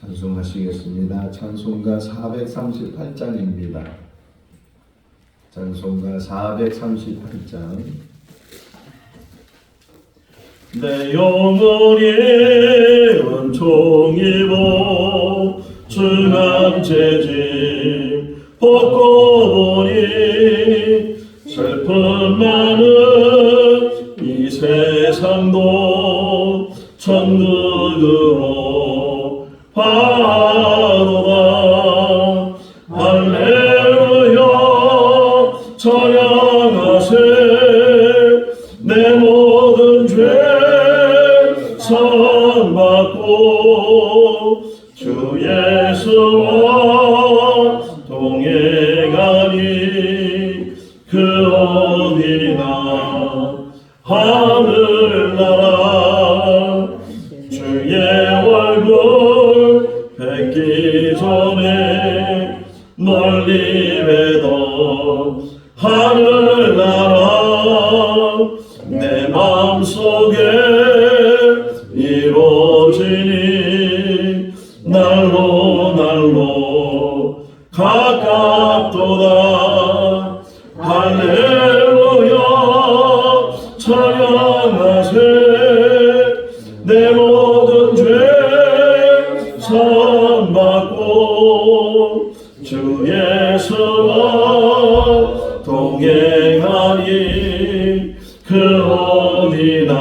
찬송하시겠습니다. 찬송가 438장입니다. 찬송가 438장. 내 영혼이 은총입어 중한 죄짐 벗고 보니 슬픔 많은 이 세상도 천국으로 바로다. 할렐루야 찬양하세. 내 모든 죄 사함받고 주 예수와 동행하니 그 어디나 하늘나라. 주의 얼굴 뵙기 전에 멀리 뵈던 하늘나라 내 마음속에 이루어지니 날로 가깝도다. 할렐루야 찬양하세. 내 모든 죄 사함받고 주 예수와 동행하니 그 어디나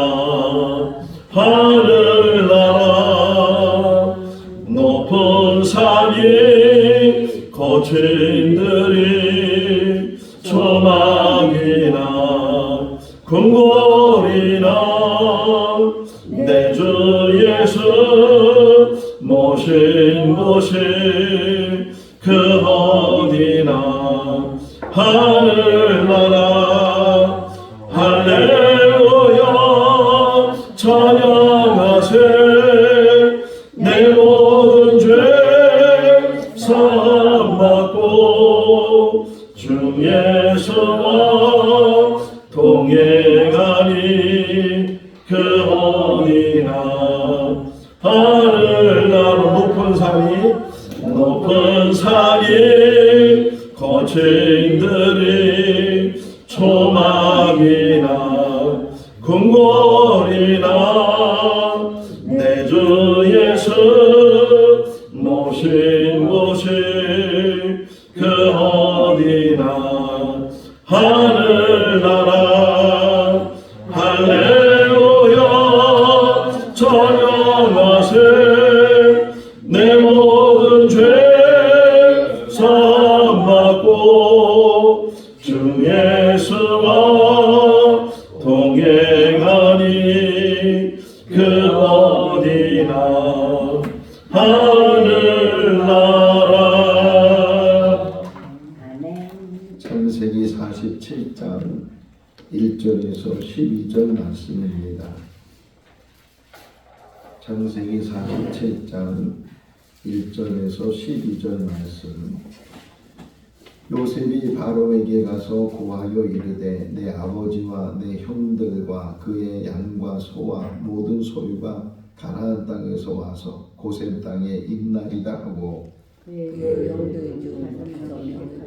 하늘나라. 높은 산이 거친들이 조망이나 궁궐이나 내 주 예수 모신 곳이 그 어디나 하늘나라. 할렐루야 찬양하세. 내 모든 죄 사함받고 주 예수와 동행하니 그 어디나 하늘나라. 높은 산이 거친들이 조망이나 궁궐이나 내 주 예수 모신 곳이 그 어디나 하늘나라. 할렐루야 찬양하세. 내 모든 죄 사함받고 주 예수와 동행하니 그 어디나 하늘나라. 창세기 47장 1절에서 12절 말씀입니다. 창세기 47장 1절에서 12절 말씀. 요셉이 바로에게 가서 고하여 이르되 내 아버지와 내 형들과 그의 양과 소와 모든 소유가 가나안 땅에서 와서 고센 땅에 있나이다 하고 그의 형들 중 우리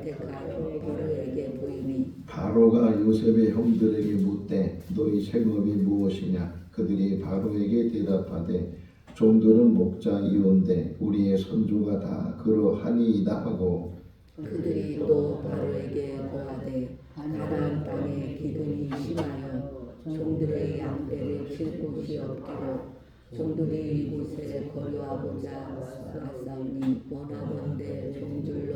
택하여 바로에게 보이니 바로가 요셉의 형들에게 묻되 너희 생업이 무엇이냐. 그들이 바로에게 대답하되 종들은 목자이온데 우리의 선조가 다 그러하니이다 하고 그들이 또 바로에게 고하되 가나안 땅에 기근이 심하여 종들의 양떼를 칠 곳이 없기로 종들이 이곳에 거류하고자 왔사오니 원하건대 종들로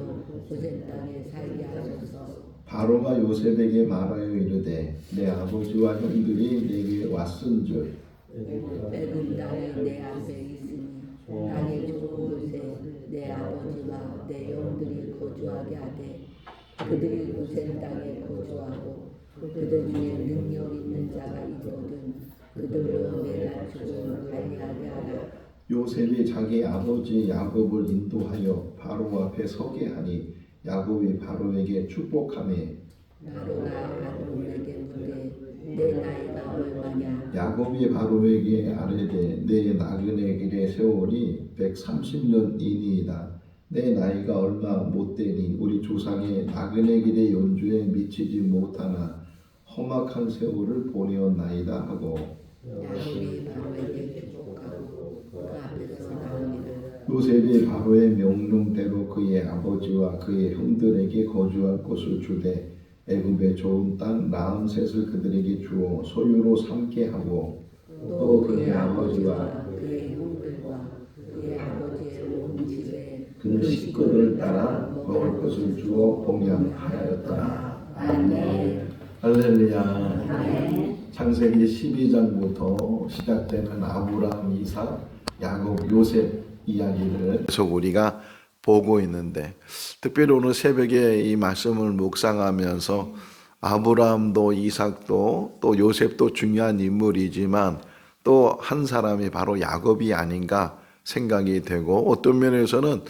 고센 땅에 살게 하소서. 바로가 요셉에게 말하여 이르되 내 아버지와 형들이 내게 왔은즉 맑은 땅이 내 앞에 있으니 땅의 좋은 곳에 내 아버지와 내 형들이 거주하게 하되 그들이 고센 땅에 거주하고 그들 중에 능력 있는 자가 있거든 그들로 내가 죽음을 관리하게 하라. 요셉이 자기 아버지 야곱을 인도하여 바로 앞에 서게 하니 야곱이 바로에게 축복하매 바로가 아론에게 묻되 내 나이가 얼마냐. 야곱이 바로에게 아뢰되 내 나그네 길의 세월이 130년이니이다. 내 나이가 얼마 못되니 우리 조상의 나그네 길의 연주에 미치지 못하나 험악한 세월을 보내었나이다 하고 야곱이 바로에게 축복하고 그 앞에서 나오니라. 요셉이 바로의 명령대로 그의 아버지와 그의 형들에게 거주할 곳을 주되 애굽의 좋은 땅 라암셋을 그들에게 주어 소유로 삼게 하고 또 그의 아버지와 그의 형들과 그의 아버지의 온 집에 그 식구들을 따라 먹을 것을 주어 봉양하였더라. 아멘. 할렐루야. 창세기 12장부터 시작되는 아브라함, 이삭, 야곱, 요셉 이야기를 계속 우리가 보고 있는데, 특별히 오늘 새벽에 이 말씀을 묵상하면서 아브라함도 이삭도 또 요셉도 중요한 인물이지만 또 한 사람이 바로 야곱이 아닌가 생각이 되고, 어떤 면에서는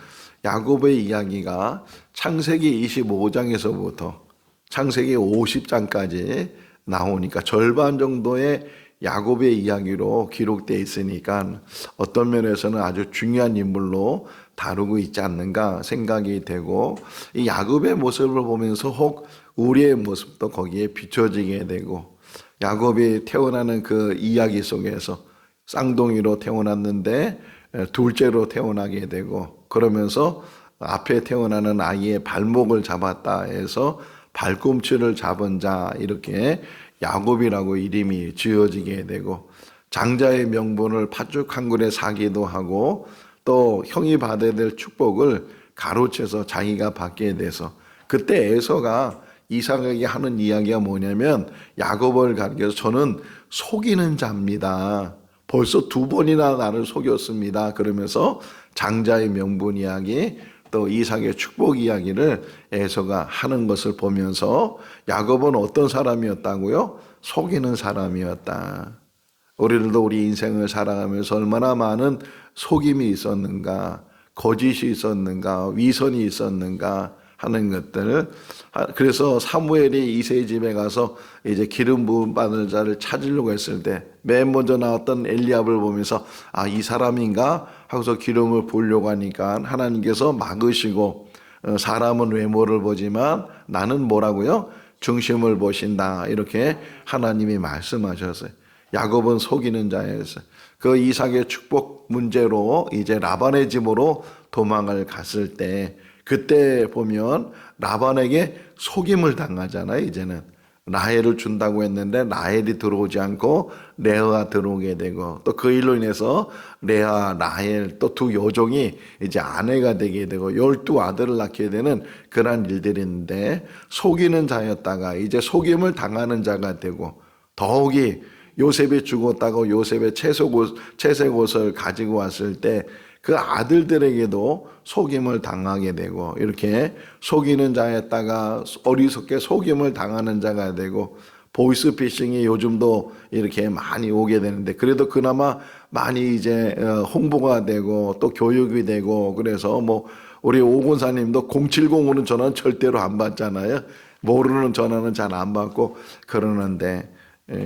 야곱의 이야기가 창세기 25장에서부터 창세기 50장까지 나오니까 절반 정도의 야곱의 이야기로 기록되어 있으니까 어떤 면에서는 아주 중요한 인물로 다루고 있지 않는가 생각이 되고, 이 야곱의 모습을 보면서 혹 우리의 모습도 거기에 비춰지게 되고, 야곱이 태어나는 그 이야기 속에서 쌍둥이로 태어났는데 둘째로 태어나게 되고, 그러면서 앞에 태어나는 아이의 발목을 잡았다 해서 발꿈치를 잡은 자, 이렇게 야곱이라고 이름이 지어지게 되고, 장자의 명분을 팥죽 한 그릇 사기도 하고, 또 형이 받아야 될 축복을 가로채서 자기가 받게 돼서, 그때 에서가 이삭에게 하는 이야기가 뭐냐면 야곱을 가리켜서 저는 속이는 자입니다. 벌써 2번이나 나를 속였습니다. 그러면서 장자의 명분 이야기, 또 이삭의 축복 이야기를 에서가 하는 것을 보면서 야곱은 어떤 사람이었다고요? 속이는 사람이었다. 우리들도 우리 인생을 살아가면서 얼마나 많은 속임이 있었는가, 거짓이 있었는가, 위선이 있었는가 하는 것들. 그래서 사무엘이 이새의 집에 가서 이제 기름 부음 받을 자를 찾으려고 했을 때 맨 먼저 나왔던 엘리압을 보면서 아, 이 사람인가 하고서 기름을 부으려고 하니까 하나님께서 막으시고, 사람은 외모를 보지만 나는 뭐라고요? 중심을 보신다, 이렇게 하나님이 말씀하셨어요. 야곱은 속이는 자였어요. 그 이삭의 축복 문제로 이제 라반의 집으로 도망을 갔을 때, 그때 보면 라반에게 속임을 당하잖아요. 이제는 라헬을 준다고 했는데 라헬이 들어오지 않고 레아가 들어오게 되고, 또 그 일로 인해서 레아, 라헬 또 두 여종이 이제 아내가 되게 되고 12아들을 낳게 되는 그런 일들이 있는데, 속이는 자였다가 이제 속임을 당하는 자가 되고, 더욱이 요셉이 죽었다고 요셉의 채색 옷을 가지고 왔을 때 그 아들들에게도 속임을 당하게 되고, 이렇게 속이는 자였다가 어리석게 속임을 당하는 자가 되고, 보이스피싱이 요즘도 이렇게 많이 오게 되는데, 그래도 그나마 많이 이제 홍보가 되고 또 교육이 되고, 그래서 뭐 우리 오곤사님도 070으로는 전화는 절대로 안 받잖아요. 모르는 전화는 잘 안 받고 그러는데,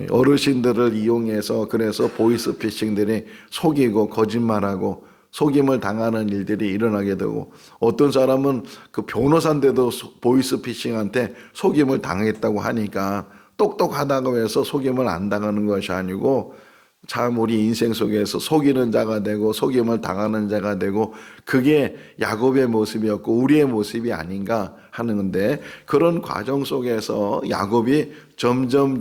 어르신들을 이용해서 그래서 보이스피싱들이 속이고 거짓말하고 속임을 당하는 일들이 일어나게 되고, 어떤 사람은 그 변호사인데도 보이스피싱한테 속임을 당했다고 하니까 똑똑하다고 해서 속임을 안 당하는 것이 아니고, 참 우리 인생 속에서 속이는 자가 되고 속임을 당하는 자가 되고, 그게 야곱의 모습이었고 우리의 모습이 아닌가 하는 건데, 그런 과정 속에서 야곱이 점점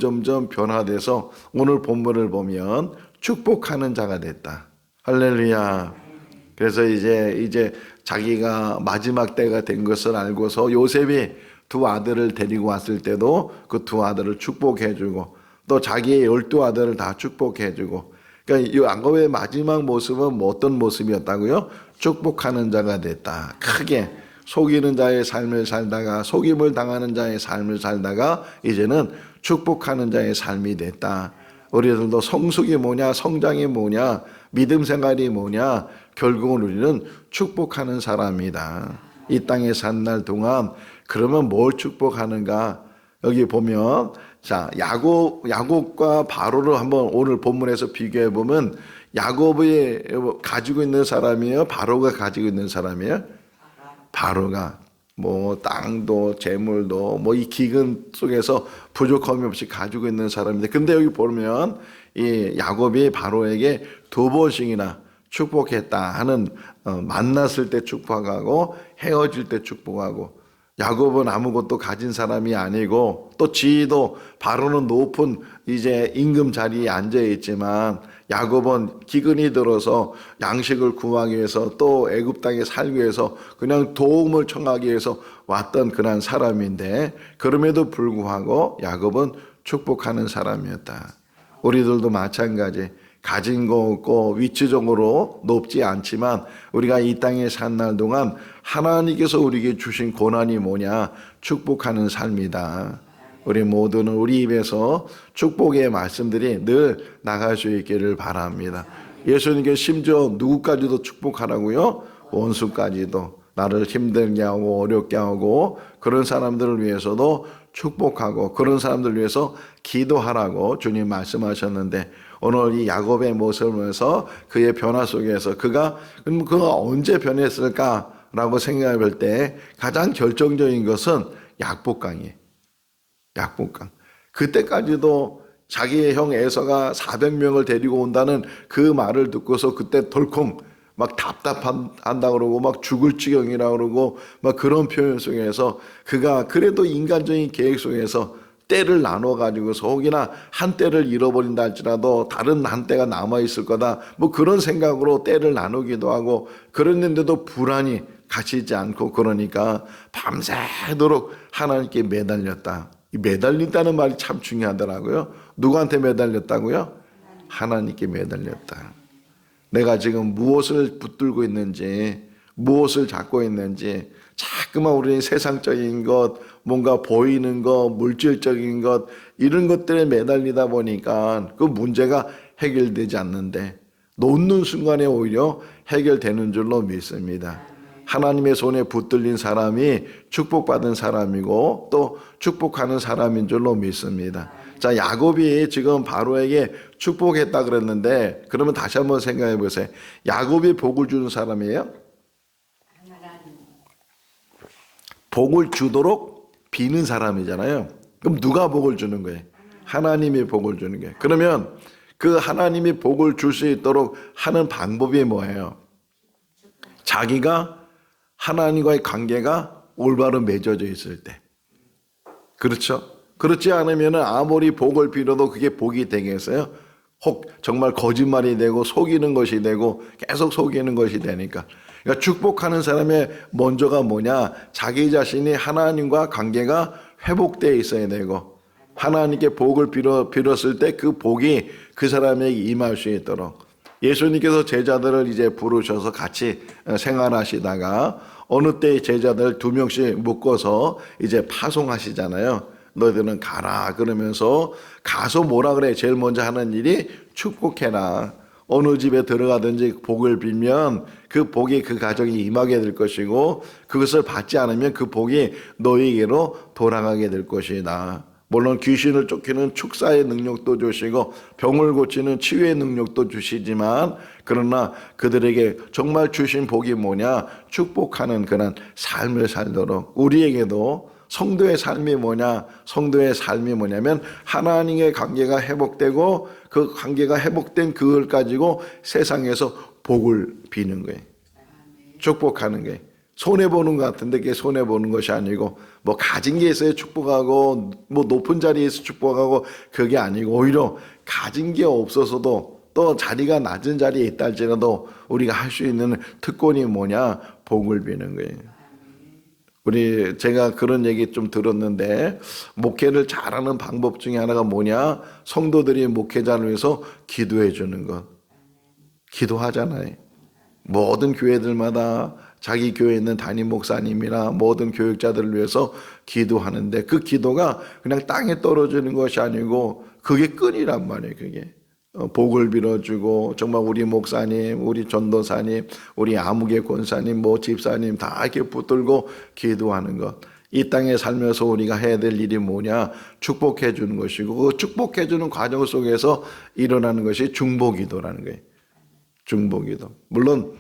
변화돼서 오늘 본문을 보면 축복하는 자가 됐다. 할렐루야. 그래서 이제 자기가 마지막 때가 된 것을 알고서 요셉이 2아들을 데리고 왔을 때도 그 2아들을 축복해주고, 또 자기의 12아들을 다 축복해주고, 그러니까 이 야곱의 마지막 모습은 뭐 어떤 모습이었다고요? 축복하는 자가 됐다. 크게 속이는 자의 삶을 살다가, 속임을 당하는 자의 삶을 살다가 이제는 축복하는 자의 삶이 됐다. 우리들도 성숙이 뭐냐, 성장이 뭐냐, 믿음 생활이 뭐냐, 결국은 우리는 축복하는 사람이다. 이 땅에 산 날 동안 그러면 뭘 축복하는가? 여기 보면 자, 야곱과 바로를 한번 오늘 본문에서 비교해 보면 야곱이 가지고 있는 사람이에요? 바로가 가지고 있는 사람이에요? 바로가 뭐 땅도 재물도 뭐 이 기근 속에서 부족함이 없이 가지고 있는 사람인데, 근데 여기 보면 이 야곱이 바로에게 2번씩이나 축복했다 하는, 만났을 때 축복하고 헤어질 때 축복하고, 야곱은 아무것도 가진 사람이 아니고 또 지위도, 바로는 높은 이제 임금 자리에 앉아 있지만 야곱은 기근이 들어서 양식을 구하기 위해서 또 애굽 땅에 살기 위해서 그냥 도움을 청하기 위해서 왔던 그런 사람인데, 그럼에도 불구하고 야곱은 축복하는 사람이었다. 우리들도 마찬가지, 가진 거 없고 위치적으로 높지 않지만 우리가 이 땅에 산 날 동안 하나님께서 우리에게 주신 고난이 뭐냐? 축복하는 삶이다. 우리 모두는 우리 입에서 축복의 말씀들이 늘 나갈 수 있기를 바랍니다. 예수님께 심지어 누구까지도 축복하라고요? 원수까지도. 나를 힘들게 하고 어렵게 하고 그런 사람들을 위해서도 축복하고 그런 사람들을 위해서 기도하라고 주님 말씀하셨는데, 오늘 이 야곱의 모습을 보면서 그의 변화 속에서 그가 언제 변했을까라고 생각해 볼 때 가장 결정적인 것은 약복강이에요. 약복강. 그때까지도 자기의 형 에서가 400명을 데리고 온다는 그 말을 듣고서 그때 덜컹 막 답답한다 그러고 막 죽을 지경이라 그러고 막 그런 표현 속에서 그가 그래도 인간적인 계획 속에서 때를 나눠 가지고서 혹이나 한 때를 잃어버린다 할지라도 다른 한 때가 남아 있을 거다, 뭐 그런 생각으로 때를 나누기도 하고 그랬는데도 불안이 가시지 않고, 그러니까 밤새도록 하나님께 매달렸다. 이 매달린다는 말이 참 중요하더라고요. 누구한테 매달렸다고요? 하나님께 매달렸다. 내가 지금 무엇을 붙들고 있는지, 무엇을 잡고 있는지, 자꾸만 우리 세상적인 것, 뭔가 보이는 것, 물질적인 것, 이런 것들에 매달리다 보니까 그 문제가 해결되지 않는데, 놓는 순간에 오히려 해결되는 줄로 믿습니다. 하나님의 손에 붙들린 사람이 축복받은 사람이고 또 축복하는 사람인 줄로 믿습니다. 자, 야곱이 지금 바로에게 축복했다 그랬는데, 그러면 다시 한번 생각해 보세요. 야곱이 복을 주는 사람이에요? 복을 주도록 비는 사람이잖아요. 그럼 누가 복을 주는 거예요? 하나님이 복을 주는 거예요. 그러면 그 하나님이 복을 줄 수 있도록 하는 방법이 뭐예요? 자기가 하나님과의 관계가 올바로 맺어져 있을 때. 그렇죠? 그렇지 않으면 아무리 복을 빌어도 그게 복이 되겠어요? 혹 정말 거짓말이 되고 속이는 것이 되고 계속 속이는 것이 되니까. 그러니까 축복하는 사람의 먼저가 뭐냐? 자기 자신이 하나님과 관계가 회복되어 있어야 되고, 하나님께 복을 빌었을 때 그 복이 그 사람에게 임할 수 있도록. 예수님께서 제자들을 이제 부르셔서 같이 생활하시다가 어느 때 제자들 2명씩 묶어서 이제 파송하시잖아요. 너희들은 가라 그러면서 가서 뭐라 그래? 제일 먼저 하는 일이 축복해라. 어느 집에 들어가든지 복을 빌면 그 복이 그 가정에 임하게 될 것이고, 그것을 받지 않으면 그 복이 너희에게로 돌아가게 될 것이다. 물론 귀신을 쫓기는 축사의 능력도 주시고 병을 고치는 치유의 능력도 주시지만, 그러나 그들에게 정말 주신 복이 뭐냐? 축복하는 그런 삶을 살도록. 우리에게도 성도의 삶이 뭐냐? 성도의 삶이 뭐냐면 하나님의 관계가 회복되고 그 관계가 회복된 그걸 가지고 세상에서 복을 비는 거예요. 축복하는 거예요. 손해보는 것 같은데 그게 손해보는 것이 아니고, 뭐 가진 게 있어야 축복하고 뭐 높은 자리에서 축복하고 그게 아니고, 오히려 가진 게 없어서도 또 자리가 낮은 자리에 있다 할지라도 우리가 할 수 있는 특권이 뭐냐? 복을 비는 거예요. 제가 그런 얘기 좀 들었는데, 목회를 잘하는 방법 중에 하나가 뭐냐? 성도들이 목회자를 위해서 기도해 주는 것. 기도하잖아요. 모든 교회들마다 자기 교회에 있는 담임 목사님이나 모든 교육자들을 위해서 기도하는데, 그 기도가 그냥 땅에 떨어지는 것이 아니고 그게 끈이란 말이에요. 그게 복을 빌어주고, 정말 우리 목사님, 우리 전도사님, 우리 아무개 권사님, 뭐 집사님 다 이렇게 붙들고 기도하는 것. 이 땅에 살면서 우리가 해야 될 일이 뭐냐? 축복해 주는 것이고 그 축복해 주는 과정 속에서 일어나는 것이 중보기도라는 거예요. 중보기도. 물론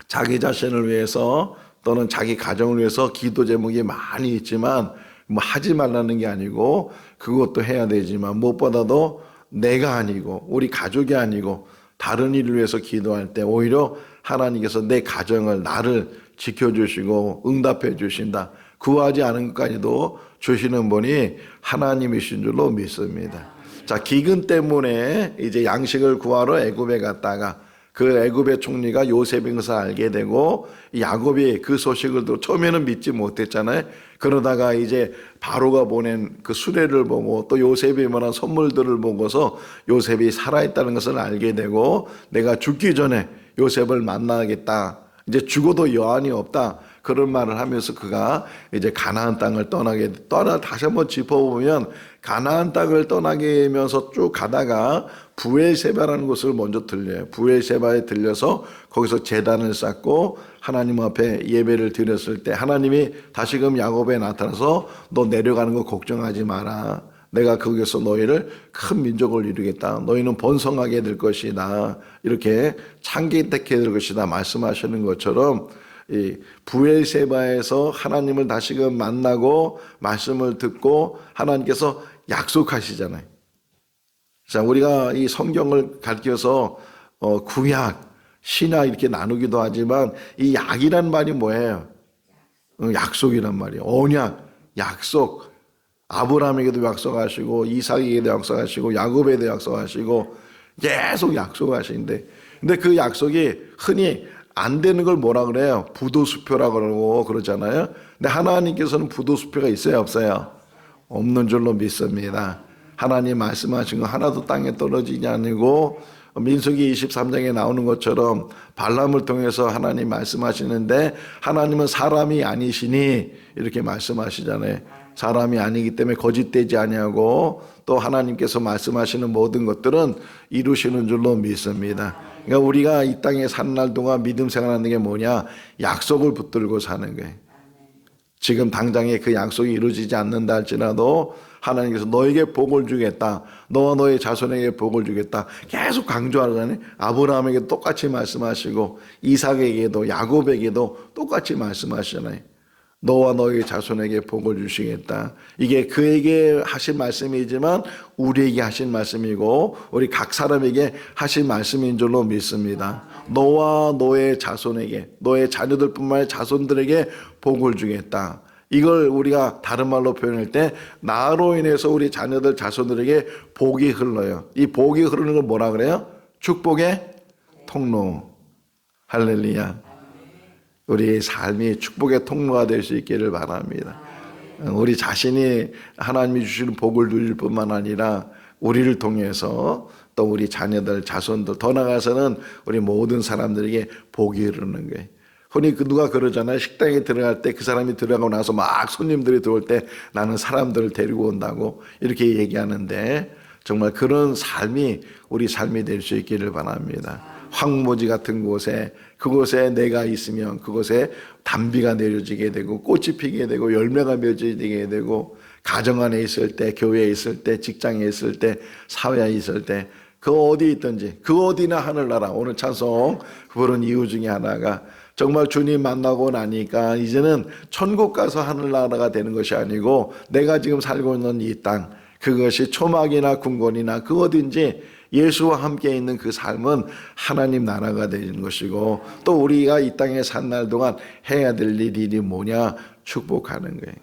자기 자신을 위해서 또는 자기 가정을 위해서 기도 제목이 많이 있지만 뭐 하지 말라는 게 아니고 그것도 해야 되지만 무엇보다도 내가 아니고 우리 가족이 아니고 다른 일을 위해서 기도할 때 오히려 하나님께서 내 가정을 나를 지켜주시고 응답해 주신다. 구하지 않은 것까지도 주시는 분이 하나님이신 줄로 믿습니다. 자, 기근 때문에 이제 양식을 구하러 애굽에 갔다가 그 애굽의 총리가 요셉인 것을 알게 되고 야곱이 그 소식을 듣고 처음에는 믿지 못했잖아요. 그러다가 이제 바로가 보낸 그 수레를 보고 또 요셉이 만한 선물들을 보고서 요셉이 살아있다는 것을 알게 되고 내가 죽기 전에 요셉을 만나겠다. 이제 죽어도 여한이 없다. 그런 말을 하면서 그가 이제 가나안 땅을 다시 한번 짚어보면 가나안 땅을 떠나게 하면서 쭉 가다가 부엘세바라는 곳을 먼저 들려요. 부엘세바에 들려서 거기서 제단을 쌓고 하나님 앞에 예배를 드렸을 때 하나님이 다시금 야곱에 나타나서 너 내려가는 거 걱정하지 마라. 내가 거기서 너희를 큰 민족을 이루겠다. 너희는 번성하게 될 것이다. 이렇게 창기되게 될 것이다. 말씀하시는 것처럼 이 부엘세바에서 하나님을 다시금 만나고 말씀을 듣고 하나님께서 약속하시잖아요. 자, 우리가 이 성경을 가르쳐서 구약, 신약 이렇게 나누기도 하지만 이 약이란 말이 뭐예요? 약속이란 말이에요. 언약, 약속. 아브라함에게도 약속하시고 이삭에게도 약속하시고 야곱에게도 약속하시고 계속 약속하시는데 근데 그 약속이 흔히 안 되는 걸 뭐라 그래요? 부도수표라고 그러고 그러잖아요. 근데 하나님께서는 부도수표가 있어요, 없어요? 없는 줄로 믿습니다. 하나님 말씀하신 거 하나도 땅에 떨어지지 않고 민수기 23장에 나오는 것처럼 발람을 통해서 하나님 말씀하시는데 하나님은 사람이 아니시니 이렇게 말씀하시잖아요. 사람이 아니기 때문에 거짓되지 아니하고 또 하나님께서 말씀하시는 모든 것들은 이루시는 줄로 믿습니다. 그러니까 우리가 이 땅에 사는 날 동안 믿음 생활하는 게 뭐냐? 약속을 붙들고 사는 거예요. 지금 당장에 그 약속이 이루어지지 않는다 할지라도 하나님께서 너에게 복을 주겠다. 너와 너의 자손에게 복을 주겠다. 계속 강조하잖아요. 아브라함에게 똑같이 말씀하시고 이삭에게도 야곱에게도 똑같이 말씀하시잖아요. 너와 너의 자손에게 복을 주시겠다. 이게 그에게 하신 말씀이지만 우리에게 하신 말씀이고 우리 각 사람에게 하신 말씀인 줄로 믿습니다. 너와 너의 자손에게 너의 자녀들뿐만 아니라 자손들에게 복을 주겠다. 이걸 우리가 다른 말로 표현할 때 나로 인해서 우리 자녀들 자손들에게 복이 흘러요. 이 복이 흐르는 걸 뭐라 그래요? 축복의 통로. 할렐루야. 우리의 삶이 축복의 통로가 될 수 있기를 바랍니다. 우리 자신이 하나님이 주시는 복을 누릴 뿐만 아니라 우리를 통해서 또 우리 자녀들, 자손들, 더 나아가서는 우리 모든 사람들에게 복이 흐르는 거예요. 흔히 누가 그러잖아요. 식당에 들어갈 때 그 사람이 들어가고 나서 막 손님들이 들어올 때 나는 사람들을 데리고 온다고 이렇게 얘기하는데 정말 그런 삶이 우리 삶이 될 수 있기를 바랍니다. 황무지 같은 곳에 그곳에 내가 있으면 그곳에 단비가 내려지게 되고 꽃이 피게 되고 열매가 맺어지게 되고 가정 안에 있을 때 교회에 있을 때 직장에 있을 때 사회에 있을 때 그 어디 있든지 그 어디나 하늘나라. 오늘 찬송 부른 이유 중에 하나가 정말 주님 만나고 나니까 이제는 천국 가서 하늘나라가 되는 것이 아니고 내가 지금 살고 있는 이 땅 그것이 초막이나 궁궐이나 그 어딘지 예수와 함께 있는 그 삶은 하나님 나라가 되는 것이고 또 우리가 이 땅에 산 날 동안 해야 될 일이 뭐냐? 축복하는 거예요.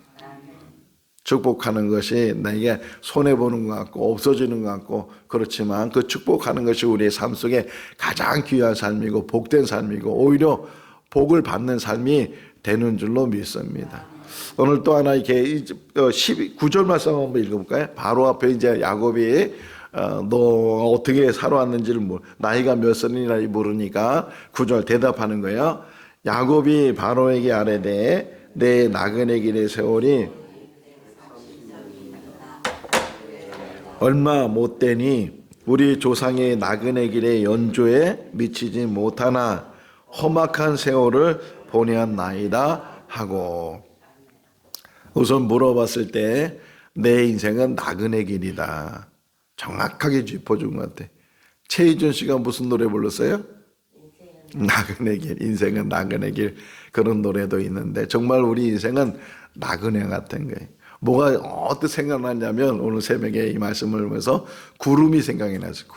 축복하는 것이 나에게 손해보는 것 같고 없어지는 것 같고 그렇지만 그 축복하는 것이 우리의 삶 속에 가장 귀한 삶이고 복된 삶이고 오히려 복을 받는 삶이 되는 줄로 믿습니다. 오늘 또 하나 이렇게 19절 말씀 한번 읽어볼까요? 바로 앞에 이제 야곱이 너 어떻게 살아왔는지를 나이가 몇 살이나 모르니까 9절 대답하는 거예요. 야곱이 바로에게 아뢰되 내 나그네 길의 세월이 얼마 못 되니 우리 조상의 나그네 길의 연조에 미치지 못하나 험악한 세월을 보내었나이다 하고 우선 물어봤을 때 내 인생은 나그네 길이다. 정확하게 짚어준 것 같아. 최희준 씨가 무슨 노래 불렀어요? 나그네 길, 인생은 나그네 길. 그런 노래도 있는데 정말 우리 인생은 나그네 같은 거예요. 뭐가 어떻게 생각나냐면 오늘 새벽에 이 말씀을 보면서 구름이 생각이 났어요.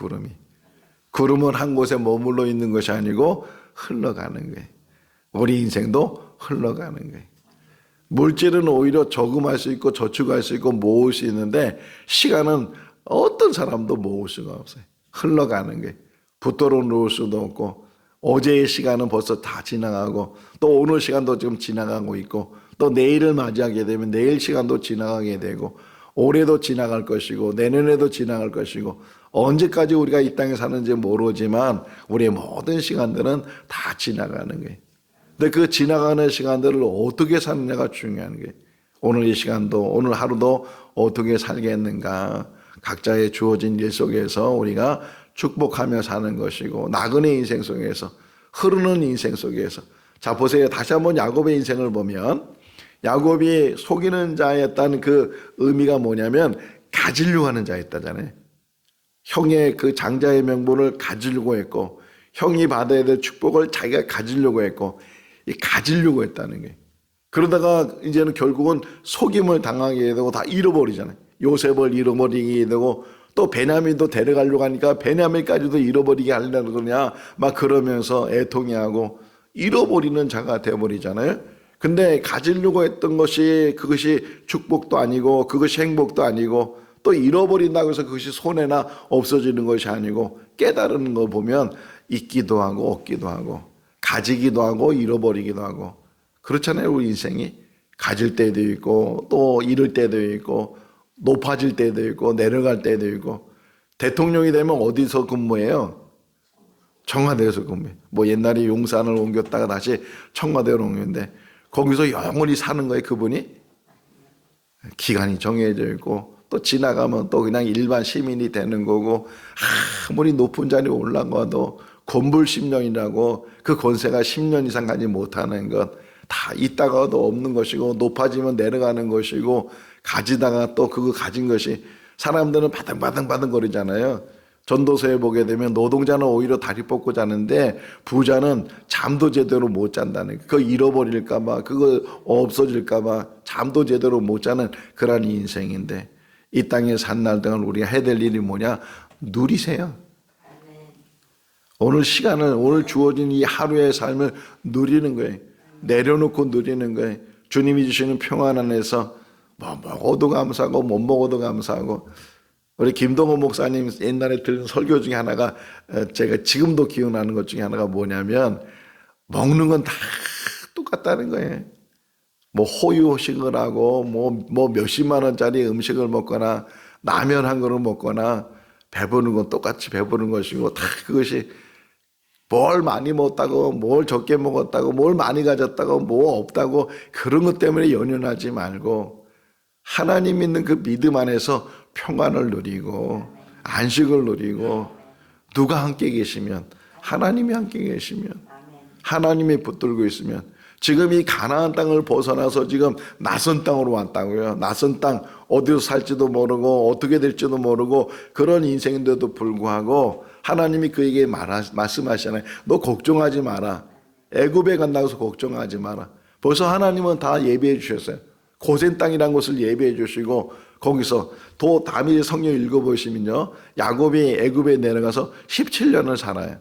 구름은 한 곳에 머물러 있는 것이 아니고 흘러가는 거예요. 우리 인생도 흘러가는 거예요. 물질은 오히려 저금할 수 있고 저축할 수 있고 모을 수 있는데 시간은 어떤 사람도 모을 수가 없어요. 흘러가는 거예요. 붙들어 놓을 수도 없고 어제의 시간은 벌써 다 지나가고 또 오늘 시간도 지금 지나가고 있고 또 내일을 맞이하게 되면 내일 시간도 지나가게 되고 올해도 지나갈 것이고 내년에도 지나갈 것이고 언제까지 우리가 이 땅에 사는지 모르지만 우리의 모든 시간들은 다 지나가는 거예요. 근데 그 지나가는 시간들을 어떻게 사느냐가 중요한 거예요. 오늘 이 시간도 오늘 하루도 어떻게 살겠는가. 각자의 주어진 일 속에서 우리가 축복하며 사는 것이고 나그네 인생 속에서 흐르는 인생 속에서 자 보세요. 다시 한번 야곱의 인생을 보면 야곱이 속이는 자였다는 그 의미가 뭐냐면 가지려고 하는 자였다잖아요. 형의 그 장자의 명분을 가지려고 했고 형이 받아야 될 축복을 자기가 가지려고 했고 가지려고 했다는 거예요. 그러다가 이제는 결국은 속임을 당하게 되고 다 잃어버리잖아요. 요셉을 잃어버리게 되고 또 베냐민도 데려가려고 하니까 베냐민까지도 잃어버리게 하려고 그러냐 막 그러면서 애통해하고 잃어버리는 자가 되어버리잖아요. 근데 가지려고 했던 것이 그것이 축복도 아니고 그것이 행복도 아니고 또 잃어버린다고 해서 그것이 손해나 없어지는 것이 아니고 깨달은 거 보면 있기도 하고 없기도 하고 가지기도 하고 잃어버리기도 하고 그렇잖아요. 우리 인생이 가질 때도 있고 또 잃을 때도 있고 높아질 때도 있고 내려갈 때도 있고 대통령이 되면 어디서 근무해요? 청와대에서 근무해요. 뭐 옛날에 용산을 옮겼다가 다시 청와대로 옮겼는데 거기서 영원히 사는 거예요. 그분이 기간이 정해져 있고 또 지나가면 또 그냥 일반 시민이 되는 거고 아무리 높은 자리에 올라가도 권불 10년이라고 그 권세가 10년 이상 가지 못하는 것 다 있다가도 없는 것이고 높아지면 내려가는 것이고 가지다가 또 그거 가진 것이 사람들은 바등바등 거리잖아요. 전도서에 보게 되면 노동자는 오히려 다리 뻗고 자는데 부자는 잠도 제대로 못 잔다는 그거 잃어버릴까 봐 그거 없어질까 봐 잠도 제대로 못 자는 그런 인생인데 이 땅에 산 날 동안 우리가 해야 될 일이 뭐냐? 누리세요. 오늘 시간을 오늘 주어진 이 하루의 삶을 누리는 거예요. 내려놓고 누리는 거예요. 주님이 주시는 평안 안에서 뭐 먹어도 감사하고 못 먹어도 감사하고 우리 김동호 목사님 옛날에 들은 설교 중에 하나가 제가 지금도 기억나는 것 중에 하나가 뭐냐면 먹는 건 다 똑같다는 거예요. 뭐 호유식을 하고 뭐 몇십만 원짜리 음식을 먹거나 라면 한 그릇 먹거나 배부른 건 똑같이 배부른 것이고 다 그것이 뭘 많이 먹었다고 뭘 적게 먹었다고 뭘 많이 가졌다고 뭐 없다고 그런 것 때문에 연연하지 말고 하나님 믿는 그 믿음 안에서 평안을 누리고 안식을 누리고 누가 함께 계시면 하나님이 함께 계시면 하나님이 붙들고 있으면 지금 이 가나안 땅을 벗어나서 지금 낯선 땅으로 왔다고요. 낯선 땅 어디서 살지도 모르고 어떻게 될지도 모르고 그런 인생인데도 불구하고 하나님이 그에게 말씀하시잖아요. 너 걱정하지 마라. 애굽에 간다고 해서 걱정하지 마라. 벌써 하나님은 다 예비해 주셨어요. 고센 땅이라는 것을 예비해 주시고 거기서 또 다음에 성경 읽어보시면요. 야곱이 애굽에 내려가서 17년을 살아요.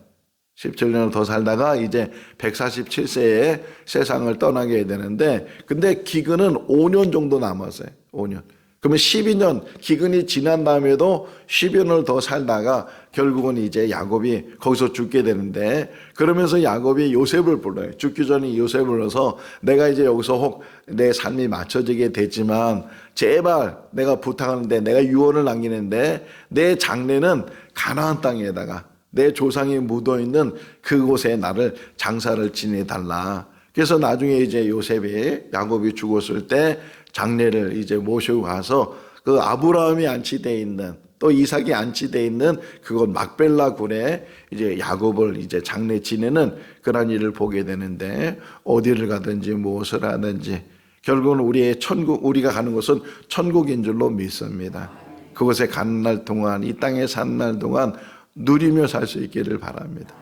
17년을 더 살다가 이제 147세에 세상을 떠나게 되는데 근데 기근은 5년 정도 남았어요. 5년. 그러면 12년 기근이 지난 다음에도 12년을 더 살다가 결국은 이제 야곱이 거기서 죽게 되는데 그러면서 야곱이 요셉을 불러요. 죽기 전에 요셉을 불러서 내가 이제 여기서 혹 내 삶이 맞춰지게 됐지만 제발 내가 부탁하는데 내가 유언을 남기는데 내 장례는 가나안 땅에다가 내 조상이 묻어있는 그곳에 나를 장사를 지내달라. 그래서 나중에 이제 요셉이 야곱이 죽었을 때 장례를 이제 모시고 가서 그 아브라함이 안치되어 있는 또 이삭이 안치되어 있는 그곳 막벨라 굴에 이제 야곱을 이제 장례 지내는 그런 일을 보게 되는데 어디를 가든지 무엇을 하든지 결국은 우리의 천국, 우리가 가는 곳은 천국인 줄로 믿습니다. 그곳에 가는 날 동안, 이 땅에 사는 날 동안 누리며 살 수 있기를 바랍니다.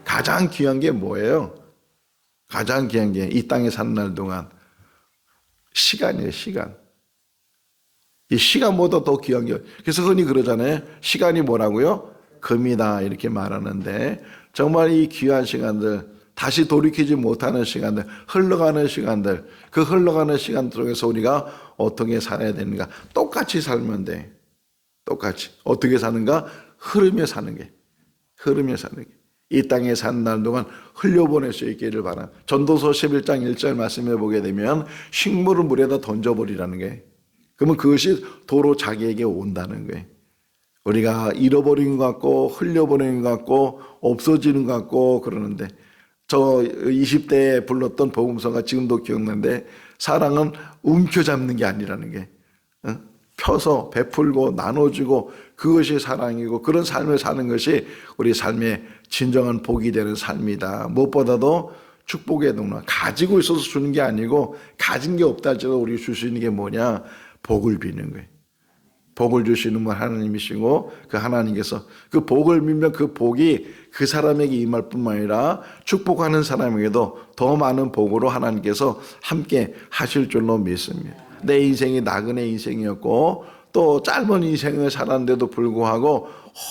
가장 귀한 게 뭐예요? 가장 귀한 게 이 땅에 사는 날 동안 시간이에요. 시간. 이 시간보다 더 귀한 게, 그래서 흔히 그러잖아요. 시간이 뭐라고요? 금이다 이렇게 말하는데, 정말 이 귀한 시간들, 다시 돌이키지 못하는 시간들, 흘러가는 시간들, 그 흘러가는 시간 속에서 우리가 어떻게 살아야 되는가? 똑같이 살면 돼. 똑같이. 어떻게 사는가? 흐르며 사는 게. 흐르며 사는 게. 이 땅에 사는 날 동안 흘려보낼 수 있기를 바랍니다. 전도서 11장 1절 말씀해 보게 되면 식물을 물에다 던져버리라는 게, 그러면 그것이 도로 자기에게 온다는 거예요. 우리가 잃어버린 것 같고 흘려보낸 것 같고 없어지는 것 같고 그러는데, 저 20대에 불렀던 복음서가 지금도 기억나는데, 사랑은 움켜잡는 게 아니라는 게, 펴서 베풀고 나눠주고 그것이 사랑이고, 그런 삶을 사는 것이 우리 삶의 진정한 복이 되는 삶이다. 무엇보다도 축복의 동력, 가지고 있어서 주는 게 아니고 가진 게 없다 할지라도 우리 줄 수 있는 게 뭐냐? 복을 비는 거예요. 복을 주시는 분 하나님이시고, 그 하나님께서 그 복을 빌면 그 복이 그 사람에게 임할 뿐만 아니라 축복하는 사람에게도 더 많은 복으로 하나님께서 함께 하실 줄로 믿습니다. 내 인생이 나그네 인생이었고 또 짧은 인생을 살았는데도 불구하고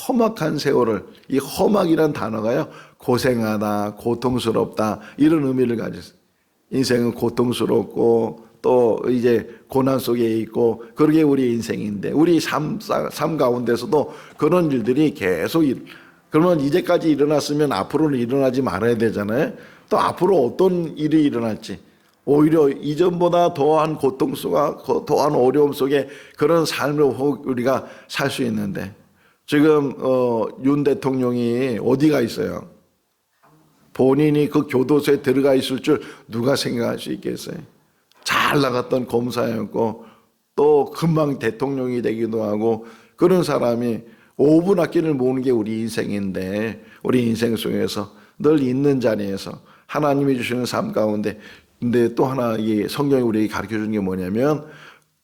험악한 세월을, 이 험악이란 단어가요, 고생하다, 고통스럽다 이런 의미를 가지고 있어요. 인생은 고통스럽고 또 이제 고난 속에 있고, 그러게 우리 인생인데, 우리 삶 가운데서도 그런 일들이 계속 그러면 이제까지 일어났으면 앞으로는 일어나지 말아야 되잖아요. 또 앞으로 어떤 일이 일어날지, 오히려 이전보다 더한 고통 속과 더한 어려움 속에 그런 삶을 우리가 살 수 있는데, 지금 윤 대통령이 어디가 있어요? 본인이 그 교도소에 들어가 있을 줄 누가 생각할 수 있겠어요? 잘 나갔던 검사였고 또 금방 대통령이 되기도 하고, 그런 사람이 5분 아끼를 모으는 게 우리 인생인데, 우리 인생 속에서 늘 있는 자리에서 하나님이 주시는 삶 가운데, 근데 또 하나 이 성경이 우리에게 가르쳐 주는 게 뭐냐면,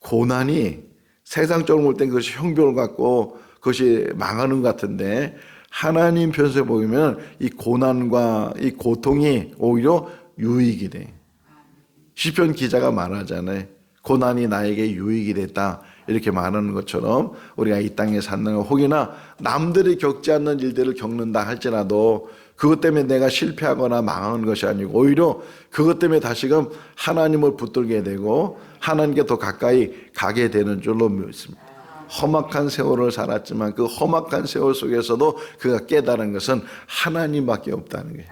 고난이 세상적으로 볼 땐 그것이 형벌 같고 그것이 망하는 것 같은데, 하나님 편에서 보면 이 고난과 이 고통이 오히려 유익이 돼. 시편 기자가 말하잖아요. 고난이 나에게 유익이 됐다 이렇게 말하는 것처럼, 우리가 이 땅에 사는 혹이나 남들이 겪지 않는 일들을 겪는다 할지라도 그것 때문에 내가 실패하거나 망하는 것이 아니고, 오히려 그것 때문에 다시금 하나님을 붙들게 되고 하나님께 더 가까이 가게 되는 줄로 믿습니다. 험악한 세월을 살았지만 그 험악한 세월 속에서도 그가 깨달은 것은 하나님밖에 없다는 거예요.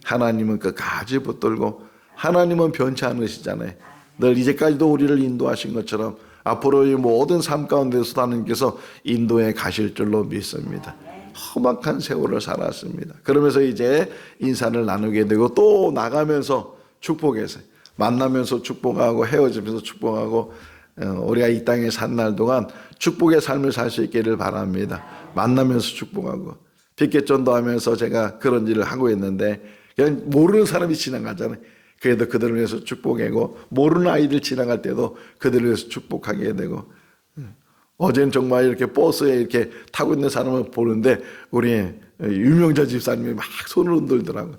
하나님은 끝까지 붙들고, 하나님은 변치 않으시잖아요. 늘 이제까지도 우리를 인도하신 것처럼 앞으로 이 모든 삶 가운데서도 하나님께서 인도해 가실 줄로 믿습니다. 험악한 세월을 살았습니다. 그러면서 이제 인사를 나누게 되고, 또 나가면서 축복해서 만나면서 축복하고 헤어지면서 축복하고, 우리가 이 땅에 산 날 동안 축복의 삶을 살 수 있기를 바랍니다. 만나면서 축복하고, 빚게 전도하면서 제가 그런 일을 하고 있는데, 그냥 모르는 사람이 지나가잖아요. 그래도 그들을 위해서 축복하고, 모르는 아이들 지나갈 때도 그들을 위해서 축복하게 되고, 어제는 정말 이렇게 버스에 이렇게 타고 있는 사람을 보는데 우리 유명자 집사님이 막 손을 흔들더라고요.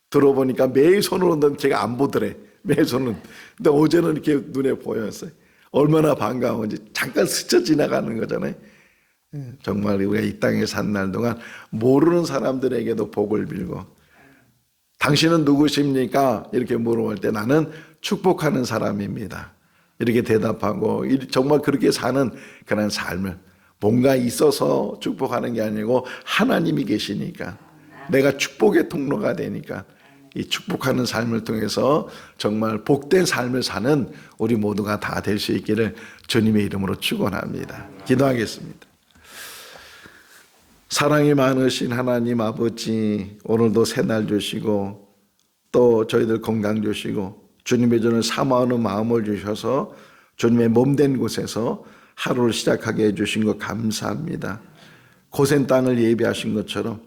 들어보니까 매일 손을 흔드는, 제가 안 보더래. 매일 손을. 근데 어제는 이렇게 눈에 보였어요. 얼마나 반가운지. 잠깐 스쳐 지나가는 거잖아요. 정말 우리가 이 땅에 산 날 동안 모르는 사람들에게도 복을 빌고, 당신은 누구십니까? 이렇게 물어볼 때 나는 축복하는 사람입니다. 이렇게 대답하고, 정말 그렇게 사는 그런 삶을, 뭔가 있어서 축복하는 게 아니고 하나님이 계시니까, 내가 축복의 통로가 되니까 이 축복하는 삶을 통해서 정말 복된 삶을 사는 우리 모두가 다 될 수 있기를 주님의 이름으로 축원합니다. 기도하겠습니다. 사랑이 많으신 하나님 아버지, 오늘도 새날 주시고 또 저희들 건강 주시고 주님의 전을 사모하는 마음을 주셔서 주님의 몸된 곳에서 하루를 시작하게 해주신 것 감사합니다. 고센 땅을 예비하신 것처럼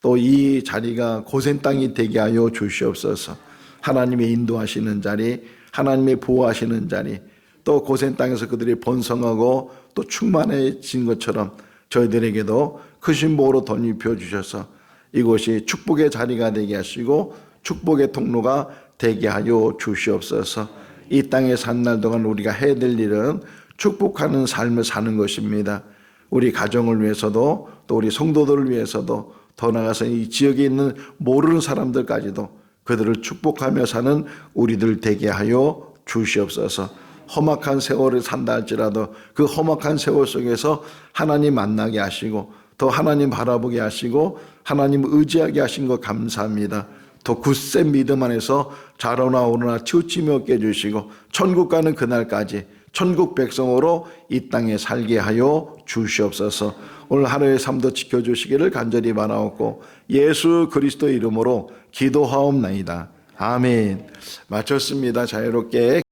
또 이 자리가 고센 땅이 되게 하여 주시옵소서. 하나님의 인도하시는 자리, 하나님의 보호하시는 자리, 또 고센 땅에서 그들이 번성하고 또 충만해진 것처럼 저희들에게도 크신 복으로 덧입혀 주셔서 이곳이 축복의 자리가 되게 하시고 축복의 통로가 되게 하여 주시옵소서. 이 땅에 산 날 동안 우리가 해야 될 일은 축복하는 삶을 사는 것입니다. 우리 가정을 위해서도 또 우리 성도들을 위해서도 더 나아가서 이 지역에 있는 모르는 사람들까지도 그들을 축복하며 사는 우리들 되게 하여 주시옵소서. 험악한 세월을 산다 할지라도 그 험악한 세월 속에서 하나님 만나게 하시고 더 하나님 바라보게 하시고 하나님 의지하게 하신 것 감사합니다. 더 굳센 믿음 안에서 자라나 오르나 치우치며 얻게 해주시고 천국 가는 그날까지 천국 백성으로 이 땅에 살게 하여 주시옵소서. 오늘 하루의 삶도 지켜주시기를 간절히 바라옵고 예수 그리스도 이름으로 기도하옵나이다. 아멘. 마쳤습니다. 자유롭게